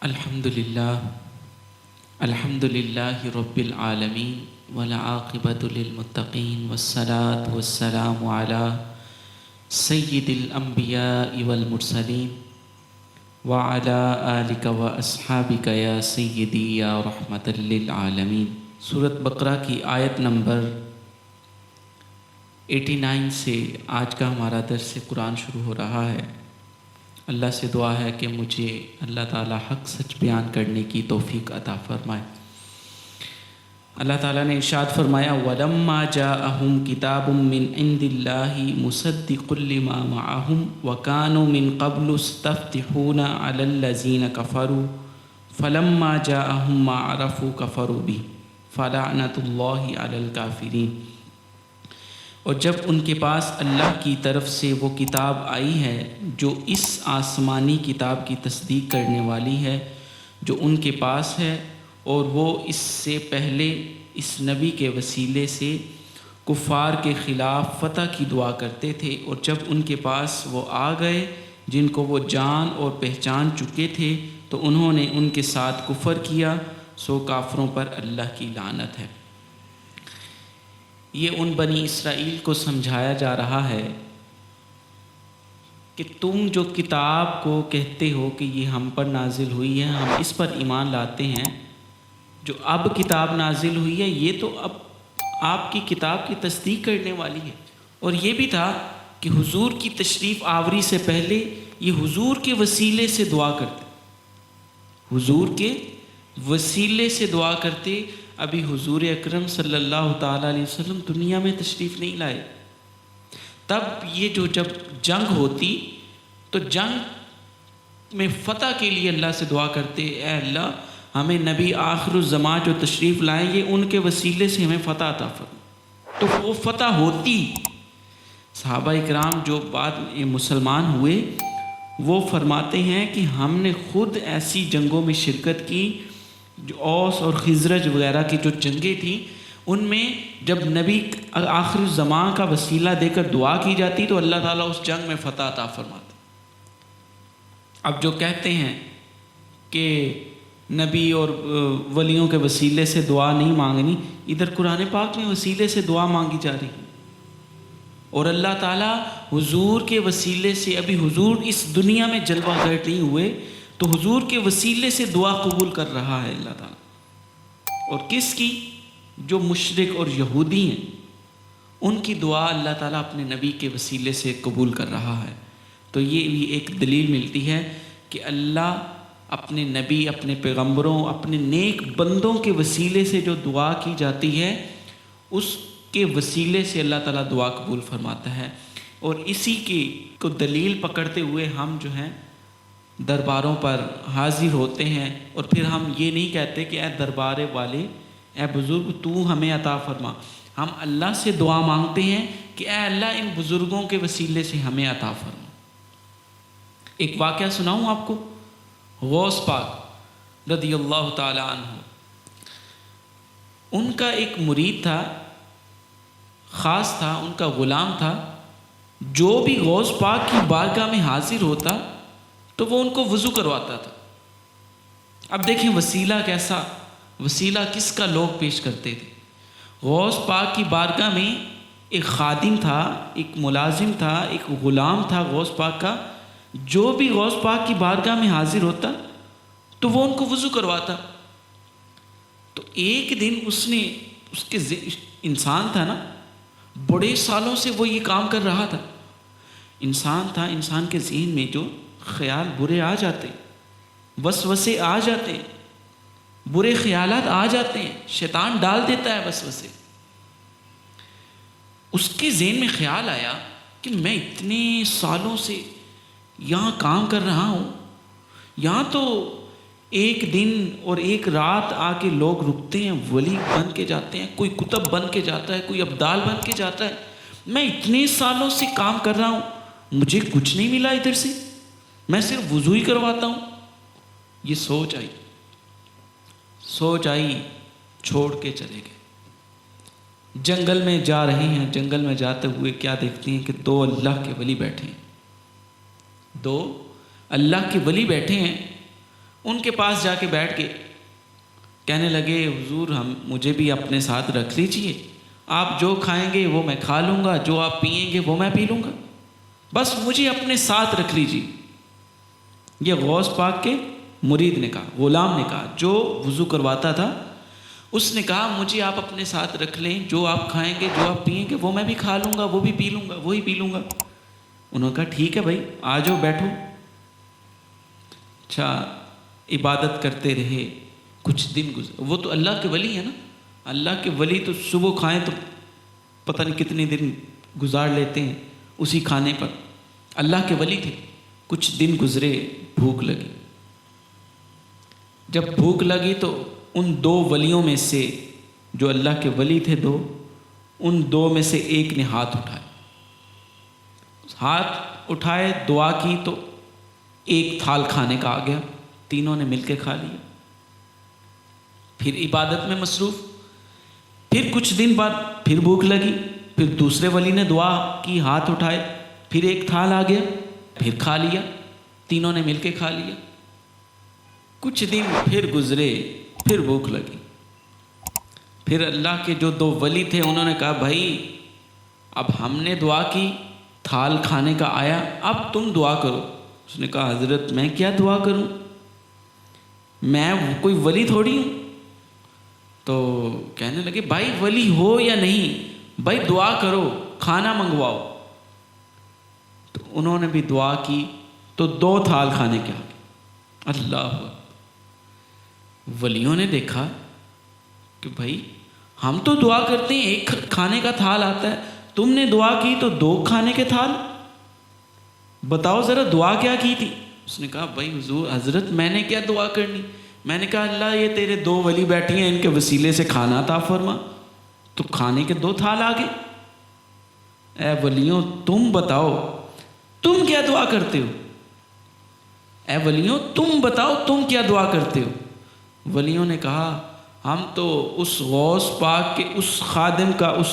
الحمد للہ رب العالمین والعاقبۃ للمتقین والصلاة والسلام علی سید الانبیاء والمرسلین وعلی آلک واصحابک یا سیدی یا رحمۃ للعالمین۔ سورۃ بقرہ کی آیت نمبر 89 سے آج کا ہمارا درس قرآن شروع ہو رہا ہے۔ اللہ سے دعا ہے کہ مجھے اللہ تعالیٰ حق سچ بیان کرنے کی توفیق عطا فرمائے۔ اللہ تعالیٰ نے ارشاد فرمایا وَلَمَّا جَاءَهُمْ كِتَابٌ مِّنْ عِنْدِ اللَّهِ مُصَدِّقٌ لِّمَا مَعَهُمْ وَكَانُوا مِنْ قَبْلُ يَسْتَفْتِحُونَ عَلَى الَّذِينَ كَفَرُوا فَلَمَّا جَاءَهُم مَّا عَرَفُوا كَفَرُوا بِهِ فَلَعْنَةُ اللَّهِ عَلَى الْكَافِرِينَ۔ اور جب ان کے پاس اللہ کی طرف سے وہ کتاب آئی ہے جو اس آسمانی کتاب کی تصدیق کرنے والی ہے جو ان کے پاس ہے، اور وہ اس سے پہلے اس نبی کے وسیلے سے کفار کے خلاف فتح کی دعا کرتے تھے، اور جب ان کے پاس وہ آ گئے جن کو وہ جان اور پہچان چکے تھے تو انہوں نے ان کے ساتھ کفر کیا، سو کافروں پر اللہ کی لعنت ہے۔ یہ ان بنی اسرائیل کو سمجھایا جا رہا ہے کہ تم جو کتاب کو کہتے ہو کہ یہ ہم پر نازل ہوئی ہے، ہم اس پر ایمان لاتے ہیں، جو اب کتاب نازل ہوئی ہے یہ تو اب آپ کی کتاب کی تصدیق کرنے والی ہے۔ اور یہ بھی تھا کہ حضور کی تشریف آوری سے پہلے یہ حضور کے وسیلے سے دعا کرتے، حضور کے وسیلے سے دعا کرتے۔ ابھی حضور اکرم صلی اللہ تعالیٰ علیہ وسلم دنیا میں تشریف نہیں لائے، تب یہ جب جنگ ہوتی تو جنگ میں فتح کے لیے اللہ سے دعا کرتے، اے اللہ ہمیں نبی آخر الزمان جو تشریف لائیں گے ان کے وسیلے سے ہمیں فتح عطا فرما، تو وہ فتح ہوتی۔ صحابہ اکرام جو بعد میں مسلمان ہوئے وہ فرماتے ہیں کہ ہم نے خود ایسی جنگوں میں شرکت کی، جو اوس اور خزرج وغیرہ کی جو جنگیں تھیں ان میں جب نبی آخر الزمان کا وسیلہ دے کر دعا کی جاتی تو اللہ تعالیٰ اس جنگ میں فتح عطا فرماتا۔ اب جو کہتے ہیں کہ نبی اور ولیوں کے وسیلے سے دعا نہیں مانگنی، ادھر قرآن پاک میں وسیلے سے دعا مانگی جا رہی، اور اللہ تعالیٰ حضور کے وسیلے سے، ابھی حضور اس دنیا میں جلوہ گر نہیں ہوئے تو حضور کے وسیلے سے دعا قبول کر رہا ہے اللہ تعالیٰ۔ اور کس کی؟ جو مشرک اور یہودی ہیں ان کی دعا اللہ تعالیٰ اپنے نبی کے وسیلے سے قبول کر رہا ہے۔ تو یہ بھی ایک دلیل ملتی ہے کہ اللہ اپنے نبی، اپنے پیغمبروں، اپنے نیک بندوں کے وسیلے سے جو دعا کی جاتی ہے اس کے وسیلے سے اللہ تعالیٰ دعا قبول فرماتا ہے۔ اور اسی کی کو دلیل پکڑتے ہوئے ہم جو ہیں درباروں پر حاضر ہوتے ہیں، اور پھر ہم یہ نہیں کہتے کہ اے دربار والے، اے بزرگ تو ہمیں عطا فرما، ہم اللہ سے دعا مانگتے ہیں کہ اے اللہ ان بزرگوں کے وسیلے سے ہمیں عطا فرما۔ ایک واقعہ سناؤں آپ کو، غوث پاک رضی اللہ تعالی عنہ، ان کا ایک مرید تھا، خاص تھا، ان کا غلام تھا، جو بھی غوث پاک کی بارگاہ میں حاضر ہوتا تو وہ ان کو وضو کرواتا تھا۔ اب دیکھیں وسیلہ کیسا، وسیلہ کس کا لوگ پیش کرتے تھے۔ غوث پاک کی بارگاہ میں ایک خادم تھا، ایک ملازم تھا، ایک غلام تھا غوث پاک کا، جو بھی غوث پاک کی بارگاہ میں حاضر ہوتا تو وہ ان کو وضو کرواتا۔ تو ایک دن اس کے انسان تھا نا، بڑے سالوں سے وہ یہ کام کر رہا تھا، انسان تھا، انسان کے ذہن میں جو خیال برے آ جاتے ہیں، وسوسے آ جاتے ہیں، برے خیالات آ جاتے ہیں، شیطان ڈال دیتا ہے وسوسے۔ اس کے ذہن میں خیال آیا کہ میں اتنے سالوں سے یہاں کام کر رہا ہوں، یہاں تو ایک دن اور ایک رات آ کے لوگ رکتے ہیں، ولی بن کے جاتے ہیں، کوئی کتب بن کے جاتا ہے، کوئی ابدال بن کے جاتا ہے، میں اتنے سالوں سے کام کر رہا ہوں، مجھے کچھ نہیں ملا ادھر سے، میں صرف وضو ہی کرواتا ہوں۔ یہ سوچ آئی، چھوڑ کے چلے گئے۔ جنگل میں جا رہے ہیں، جنگل میں جاتے ہوئے کیا دیکھتے ہیں کہ دو اللہ کے ولی بیٹھے ہیں، دو اللہ کے ولی بیٹھے ہیں، ان کے پاس جا کے بیٹھ کے کہنے لگے حضور مجھے بھی اپنے ساتھ رکھ لیجئے، آپ جو کھائیں گے وہ میں کھا لوں گا، جو آپ پئیں گے وہ میں پی لوں گا، بس مجھے اپنے ساتھ رکھ لیجئے۔ یہ غوث پاک کے مرید نے کہا، غلام نے کہا، جو وضو کرواتا تھا، اس نے کہا مجھے آپ اپنے ساتھ رکھ لیں، جو آپ کھائیں گے جو آپ پئیں گے وہ میں بھی کھا لوں گا، وہ بھی پی لوں گا، وہی پی لوں گا۔ انہوں نے کہا ٹھیک ہے بھائی، آ جاؤ بیٹھو۔ اچھا، عبادت کرتے رہے، کچھ دن گزرے۔ وہ تو اللہ کے ولی ہیں نا، اللہ کے ولی تو صبح کھائیں تو پتہ نہیں کتنے دن گزار لیتے ہیں اسی کھانے پر، اللہ کے ولی تھے۔ کچھ دن گزرے، بھوک لگی۔ جب بھوک لگی تو ان دو ولیوں میں سے، جو اللہ کے ولی تھے دو، ان دو میں سے ایک نے ہاتھ اٹھائے، دعا کی تو ایک تھال کھانے کا آ گیا، تینوں نے مل کے کھا لیا۔ پھر عبادت میں مصروف۔ پھر کچھ دن بعد پھر بھوک لگی، پھر دوسرے ولی نے دعا کی، ہاتھ اٹھائے، پھر ایک تھال آ گیا، پھر کھا لیا، تینوں نے مل کے کھا لیا۔ کچھ دن پھر گزرے، پھر بھوک لگی۔ پھر اللہ کے جو دو ولی تھے انہوں نے کہا بھائی اب ہم نے دعا کی، تھال کھانے کا آیا، اب تم دعا کرو۔ اس نے کہا حضرت میں کیا دعا کروں، میں کوئی ولی تھوڑی ہوں۔ تو کہنے لگے بھائی ولی ہو یا نہیں، بھائی دعا کرو، کھانا منگواؤ۔ تو انہوں نے بھی دعا کی تو 2 تھال کھانے کے آ گئے۔ اللہ اکبر۔ ولیوں نے دیکھا کہ بھائی ہم تو دعا کرتے ہیں ایک کھانے کا تھال آتا ہے، تم نے دعا کی تو 2 کھانے کے تھال، بتاؤ ذرا دعا کیا کی تھی۔ اس نے کہا بھائی حضور حضرت میں نے کیا دعا کرنی، میں نے کہا اللہ یہ تیرے 2 ولی بیٹھی ہیں، ان کے وسیلے سے کھانا عطا فرما، تو کھانے کے 2 تھال آ گئے۔ اے ولیوں تم بتاؤ تم کیا دعا کرتے ہو، اے ولیوں تم بتاؤ تم کیا دعا کرتے ہو۔ ولیوں نے کہا ہم تو اس غوث پاک کے اس خادم کا، اس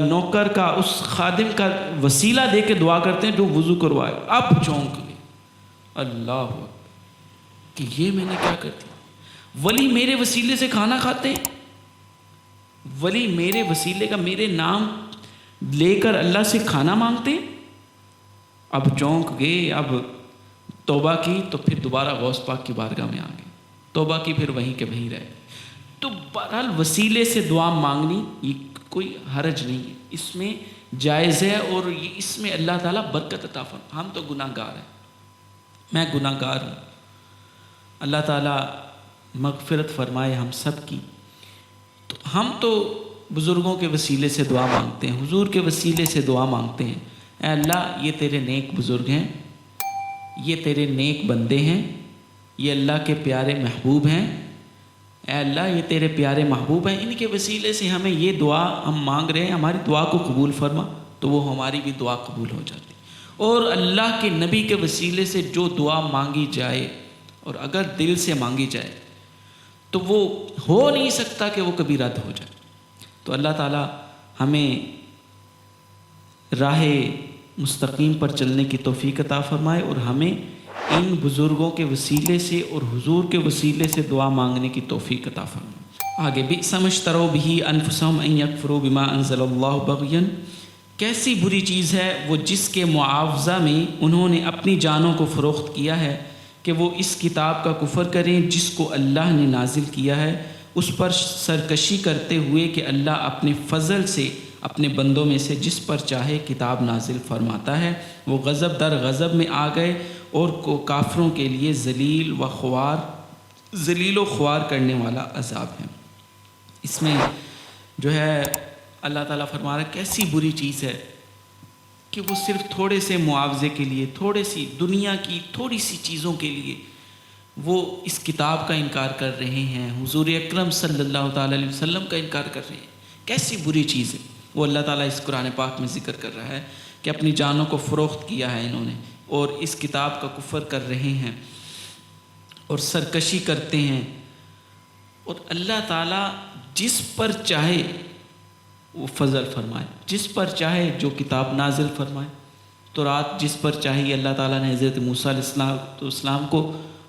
نوکر کا، اس خادم کا وسیلہ دے کے دعا کرتے ہیں جو وضو کروائے۔ اب چونک گئے، اللہ کہ یہ میں نے کیا کر دیا، ولی میرے وسیلے سے کھانا کھاتے ہیں، ولی میرے وسیلے کا، میرے نام لے کر اللہ سے کھانا مانگتے ہیں۔ اب چونک گئے، اب توبہ کی تو پھر دوبارہ غوث پاک کی بارگاہ میں آ گئے، توبہ کی پھر وہیں کے وہیں رہے۔ تو بہرحال وسیلے سے دعا مانگنی یہ کوئی حرج نہیں ہے، اس میں جائز ہے، اور اس میں اللہ تعالیٰ برکت عطا فرمائے۔ ہم تو گناہ گار ہیں، میں گناہ گار ہوں، اللہ تعالیٰ مغفرت فرمائے ہم سب کی۔ تو ہم تو بزرگوں کے وسیلے سے دعا مانگتے ہیں، حضور کے وسیلے سے دعا مانگتے ہیں، اے اللہ یہ تیرے نیک بزرگ ہیں، یہ تیرے نیک بندے ہیں، یہ اللہ کے پیارے محبوب ہیں، اے اللہ یہ تیرے پیارے محبوب ہیں، ان کے وسیلے سے ہمیں یہ دعا ہم مانگ رہے ہیں، ہماری دعا کو قبول فرما، تو وہ ہماری بھی دعا قبول ہو جاتی۔ اور اللہ کے نبی کے وسیلے سے جو دعا مانگی جائے، اور اگر دل سے مانگی جائے تو وہ ہو نہیں سکتا کہ وہ کبھی رد ہو جائے۔ تو اللہ تعالیٰ ہمیں راہ مستقیم پر چلنے کی توفیق عطا فرمائے، اور ہمیں ان بزرگوں کے وسیلے سے اور حضور کے وسیلے سے دعا مانگنے کی توفیق عطا فرمائے۔ آگے بئس ما اشتروا بہ انفسہم ان یکفروا بما انزل اللہ بغیا، کیسی بری چیز ہے وہ جس کے معاوضہ میں انہوں نے اپنی جانوں کو فروخت کیا ہے کہ وہ اس کتاب کا کفر کریں جس کو اللہ نے نازل کیا ہے، اس پر سرکشی کرتے ہوئے کہ اللہ اپنے فضل سے اپنے بندوں میں سے جس پر چاہے کتاب نازل فرماتا ہے۔ وہ غضب در غضب میں آ گئے، اور کو کافروں کے لیے ذلیل و خوار کرنے والا عذاب ہے۔ اس میں جو ہے اللہ تعالیٰ فرما رہا ہے کیسی بری چیز ہے کہ وہ صرف تھوڑے سے معاوضے کے لیے، تھوڑے سی دنیا کی تھوڑی سی چیزوں کے لیے وہ اس کتاب کا انکار کر رہے ہیں، حضور اکرم صلی اللہ تعالیٰ علیہ وسلم کا انکار کر رہے ہیں۔ کیسی بری چیز ہے وہ اللہ تعالیٰ اس قرآن پاک میں ذکر کر رہا ہے کہ اپنی جانوں کو فروخت کیا ہے انہوں نے، اور اس کتاب کا کفر کر رہے ہیں اور سرکشی کرتے ہیں۔ اور اللہ تعالیٰ جس پر چاہے وہ فضل فرمائے، جس پر چاہے جو کتاب نازل فرمائے۔ تو رات جس پر چاہیے اللہ تعالیٰ نے حضرت موسیٰ علیہ السلام کو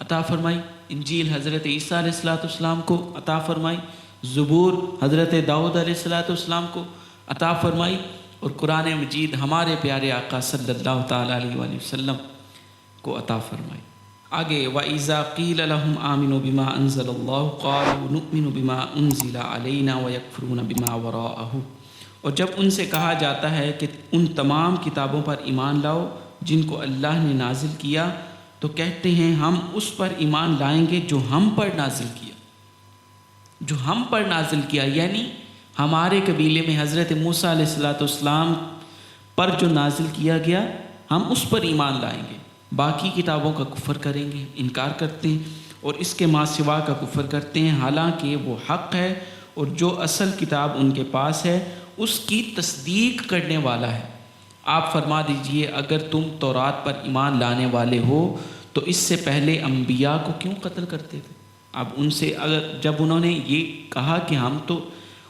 عطا فرمائی، انجیل حضرت عیسیٰ علیہ السلام کو عطا فرمائی، زبور حضرت داؤد علیہ السلام کو عطا فرمائی، اور قرآن مجید ہمارے پیارے آقا صلی اللہ تعالیٰ علیہ وآلہ وسلم کو عطا فرمائی۔ آگے وَإِذَا قِيلَ لَهُمْ آمِنُوا بِمَا أَنزَلَ اللَّهُ قَالُوا نُؤْمِنُ بِمَا أُنزِلَ عَلَيْنَا وَيَكْفُرُونَ بِمَا وَرَاءَهُ، اور جب ان سے کہا جاتا ہے کہ ان تمام کتابوں پر ایمان لاؤ جن کو اللہ نے نازل کیا، تو کہتے ہیں ہم اس پر ایمان لائیں گے جو ہم پر نازل کیا، جو ہم پر نازل کیا، یعنی ہمارے قبیلے میں حضرت موسیٰ علیہ السلام پر جو نازل کیا گیا ہم اس پر ایمان لائیں گے، باقی کتابوں کا کفر کریں گے، انکار کرتے ہیں اور اس کے ما سوا کا کفر کرتے ہیں، حالانکہ وہ حق ہے اور جو اصل کتاب ان کے پاس ہے اس کی تصدیق کرنے والا ہے۔ آپ فرما دیجئے اگر تم تورات پر ایمان لانے والے ہو تو اس سے پہلے انبیاء کو کیوں قتل کرتے تھے؟ اب ان سے جب انہوں نے یہ کہا کہ ہم تو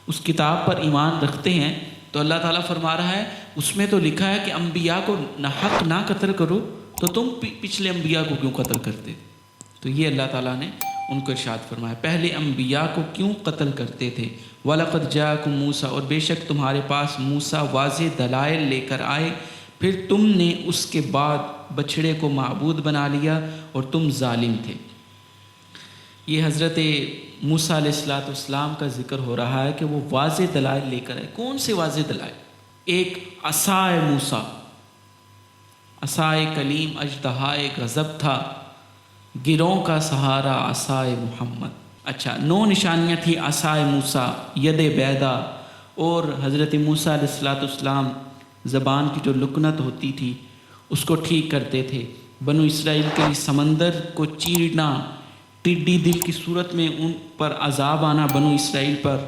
اس کتاب پر ایمان رکھتے ہیں، تو اللہ تعالیٰ فرما رہا ہے اس میں تو لکھا ہے کہ انبیاء کو حق نہ قتل کرو، تو تم پچھلے انبیاء کو کیوں قتل کرتے؟ تو یہ اللہ تعالیٰ نے ان کو ارشاد فرمایا پہلے انبیاء کو کیوں قتل کرتے تھے۔ وَلَقَدْ جَاءَكُم مُوسَىٰ، اور بے شک تمہارے پاس موسیٰ واضح دلائل لے کر آئے، پھر تم نے اس کے بعد بچھڑے کو معبود بنا لیا اور تم ظالم تھے۔ یہ حضرت موسیٰ علیہ السلام کا ذکر ہو رہا ہے کہ وہ واضح دلائل لے کر آئے۔ کون سے واضح دلائل؟ ایک عصائے موسیٰ، عصائے کلیم اژدہائے غضب تھا، گروں کا سہارا عصائے محمد۔ اچھا، 9 نشانیاں تھی عصائے موسیٰ، ید بیضا، اور حضرت موسیٰ علیہ السلام زبان کی جو لکنت ہوتی تھی اس کو ٹھیک کرتے تھے۔ بنو اسرائیل کے لیے سمندر کو چیرنا، ٹڈی دل کی صورت میں ان پر عذاب آنا بنو اسرائیل پر،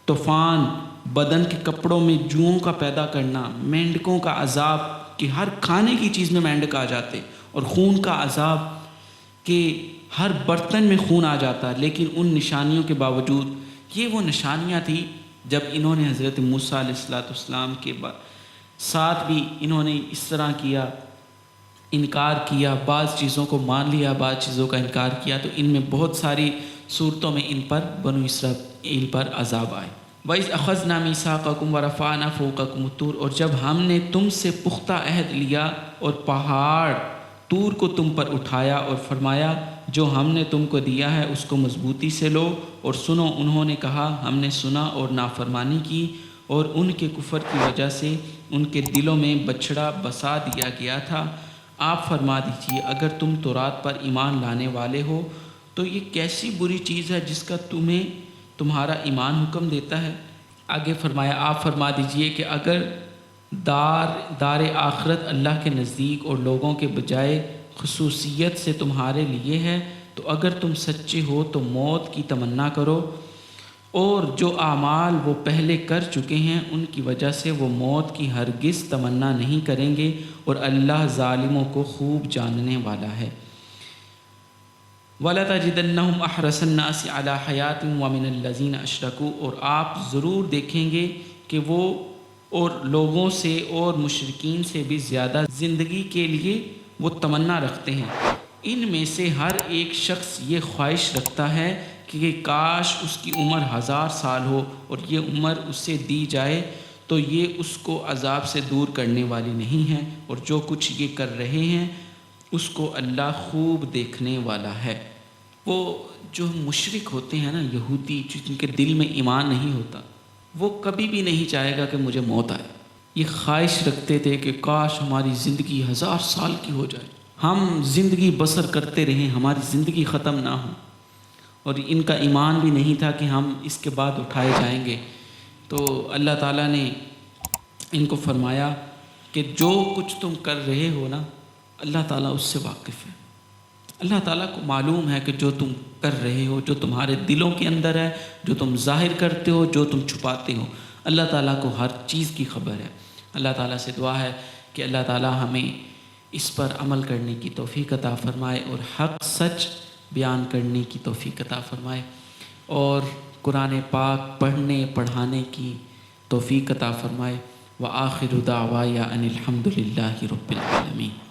طوفان، بدن کے کپڑوں میں جوؤں کا پیدا کرنا، مینڈکوں کا عذاب کہ ہر کھانے کی چیز میں مینڈک آ جاتے، اور خون کا عذاب کہ ہر برتن میں خون آ جاتا۔ لیکن ان نشانیوں کے باوجود، یہ وہ نشانیاں تھیں جب انہوں نے حضرت موسیٰ علیہ السلام کے ساتھ بھی انہوں نے اس طرح کیا، انکار کیا، بعض چیزوں کو مان لیا، بعض چیزوں کا انکار کیا، تو ان میں بہت ساری صورتوں میں ان پر بنو اسرائیل پر عذاب آئے۔ وَإِذْ أَخَذْنَا مِيثَاقَكُمْ وَرَفَعْنَا فَوْقَكُمُ الطُّورَ، اور جب ہم نے تم سے پختہ عہد لیا اور پہاڑ طور کو تم پر اٹھایا اور فرمایا جو ہم نے تم کو دیا ہے اس کو مضبوطی سے لو اور سنو، انہوں نے کہا ہم نے سنا اور نافرمانی کی، اور ان کے کفر کی وجہ سے ان کے دلوں میں بچھڑا بسا دیا گیا تھا۔ آپ فرما دیجئے اگر تم تورات پر ایمان لانے والے ہو تو یہ کیسی بری چیز ہے جس کا تمہیں تمہارا ایمان حکم دیتا ہے۔ آگے فرمایا آپ فرما دیجئے کہ اگر دار آخرت اللہ کے نزدیک اور لوگوں کے بجائے خصوصیت سے تمہارے لیے ہے، تو اگر تم سچے ہو تو موت کی تمنا کرو، اور جو اعمال وہ پہلے کر چکے ہیں ان کی وجہ سے وہ موت کی ہرگز تمنا نہیں کریں گے، اور اللہ ظالموں کو خوب جاننے والا ہے۔ وَلَتَجِدَنَّهُمْ أَحْرَصَ النَّاسِ عَلَىٰ حَيَاةٍ وَمِنَ الَّذِينَ أَشْرَكُوا، اور آپ ضرور دیکھیں گے کہ وہ اور لوگوں سے اور مشرکین سے بھی زیادہ زندگی کے لیے وہ تمنا رکھتے ہیں۔ ان میں سے ہر ایک شخص یہ خواہش رکھتا ہے کہ کاش اس کی عمر 1000 سال ہو اور یہ عمر اسے دی جائے، تو یہ اس کو عذاب سے دور کرنے والی نہیں ہے، اور جو کچھ یہ کر رہے ہیں اس کو اللہ خوب دیکھنے والا ہے۔ وہ جو مشرک ہوتے ہیں نا، یہودی، جن کے دل میں ایمان نہیں ہوتا، وہ کبھی بھی نہیں چاہے گا کہ مجھے موت آئے۔ یہ خواہش رکھتے تھے کہ کاش ہماری زندگی 1000 سال کی ہو جائے، ہم زندگی بسر کرتے رہیں، ہماری زندگی ختم نہ ہو، اور ان کا ایمان بھی نہیں تھا کہ ہم اس کے بعد اٹھائے جائیں گے۔ تو اللہ تعالیٰ نے ان کو فرمایا کہ جو کچھ تم کر رہے ہو نا، اللہ تعالیٰ اس سے واقف ہے۔ اللہ تعالیٰ کو معلوم ہے کہ جو تم کر رہے ہو، جو تمہارے دلوں کے اندر ہے، جو تم ظاہر کرتے ہو، جو تم چھپاتے ہو، اللہ تعالیٰ کو ہر چیز کی خبر ہے۔ اللہ تعالیٰ سے دعا ہے کہ اللہ تعالیٰ ہمیں اس پر عمل کرنے کی توفیق عطا فرمائے اور حق سچ بیان کرنے کی توفیق عطا فرمائے، اور قرآن پاک پڑھنے پڑھانے کی توفیق عطا فرمائے۔ وآخر دعوایا ان الحمد للہ رب العالمین۔